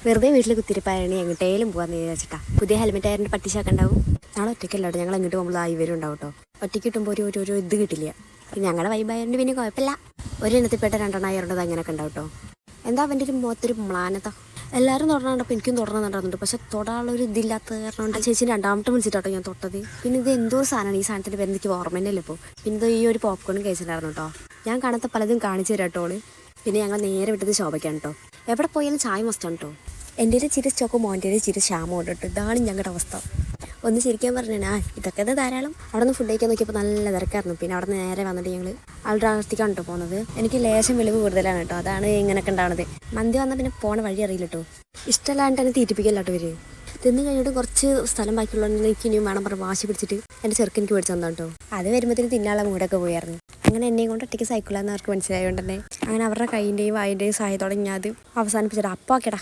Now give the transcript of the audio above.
വെറുതെ വീട്ടിൽ കുത്തിരിപ്പായാണ് എങ്ങോട്ടേലും പോകാമെന്ന് വിചാരിച്ചിട്ടാ. പുതിയ ഹെൽമെറ്റ് ആയതിൻ്റെ പട്ടിശാക്ക ഉണ്ടാവും. ഞങ്ങൾ ഒറ്റയ്ക്കല്ലാട്ടോ, ഞങ്ങൾ എങ്ങോട്ട് പോകുമ്പോൾ ഇവരും ഉണ്ടാവും കേട്ടോ. ഒറ്റയ്ക്ക് കിട്ടുമ്പോൾ ഒരു ഇത് കിട്ടില്ല. ഞങ്ങളുടെ വൈബായതുകൊണ്ട് പിന്നെ കുഴപ്പമില്ല. ഒരെണ്ണത്തിൽപ്പെട്ട 2,000 അങ്ങനെയൊക്കെ ഉണ്ടാവും കേട്ടോ. എന്താ അവൻ്റെ ഒരു മുഖത്തൊരു മ്ലാനത. എല്ലാവരും തുടരണുണ്ടപ്പോൾ എനിക്കും തുടർന്നുണ്ടായിരുന്നുണ്ട്. പക്ഷെ തൊടാനുള്ളൊരു ഇതില്ലാത്ത കാരണം ആ ചേച്ചി രണ്ടാമത്തെ വിളിച്ചിട്ടാട്ടോ ഞാൻ തൊട്ടത്. പിന്നെ ഇത് എന്തോ സാധനമാണ്, ഈ സാധനത്തിൻ്റെ പേര് എനിക്ക് ഓർമ്മയില്ലല്ലോ ഇപ്പോൾ. പിന്നെ ഇത് ഈ ഒരു പോപ്കോണും കഴിച്ചിട്ടുണ്ടായിരുന്നു കേട്ടോ. ഞാൻ കാണാത്ത പലതും കാണിച്ചു തരാം കേട്ടോ. പിന്നെ ഞങ്ങൾ നേരെ വിട്ടത് ശോഭയ്ക്കാണ് കേട്ടോ. എവിടെ പോയാലും ചായ മസ്റ്റാണ് കേട്ടോ. എൻ്റെ ഒരു ചിരി സ്റ്റോക്കും മോൻ്റെ ഒരു ചിരി ക്ഷാമം ഉണ്ട് കേട്ടോ. ഇതാണ് ഞങ്ങളുടെ അവസ്ഥ. ഒന്ന് ശരിക്കാൻ പറഞ്ഞാ ഇതൊക്കെ ധാരാളം. അവിടെ നിന്ന് ഫുഡ് കഴിക്കാൻ നോക്കിയപ്പോൾ നല്ല തിരക്കായിരുന്നു. പിന്നെ അവിടെ നിന്ന് നേരെ വന്നിട്ട് ഞങ്ങൾ ആൾട്രാസ്റ്റിക്കാണ് കേട്ടോ പോകുന്നത്. എനിക്ക് ലേശം വെളിവ് കൂടുതലാണ് കേട്ടോ, അതാണ് ഇങ്ങനെയൊക്കെ ഉണ്ടാവുന്നത്. മന്തി വന്നാൽ പിന്നെ പോണ വഴി അറിയില്ല കേട്ടോ. ഇഷ്ടമല്ലാണ്ട് തന്നെ തീറ്റിപ്പിക്കല്ല കേട്ടോ ഇവർ. തിന്ന് കഴിഞ്ഞിട്ട് കുറച്ച് സ്ഥലം ബാക്കിയുള്ളതുകൊണ്ട് എനിക്ക് ഇനിയും വേണം പറഞ്ഞ് വാശി പിടിച്ചിട്ട് എൻ്റെ ചെറുക്ക് എനിക്ക് മേടിച്ചു തന്നാണ് കേട്ടോ. അത് വരുമ്പോഴത്തേന് തിന്നാനുള്ള മൂടൊക്കെ പോയായിരുന്നു. അങ്ങനെ എന്നെയും കൊണ്ട് ഒറ്റയ്ക്ക് സൈക്കിളാന്ന് അവർക്ക് മനസ്സിലായതുകൊണ്ട് തന്നെ അങ്ങനെ അവരുടെ കൈൻ്റെയും വായിൻ്റെയും സഹായത്തോടെ ഞാൻ അത് അവസാനിപ്പിച്ചിട്ട് അപ്പോൾ ഓക്കെടാ.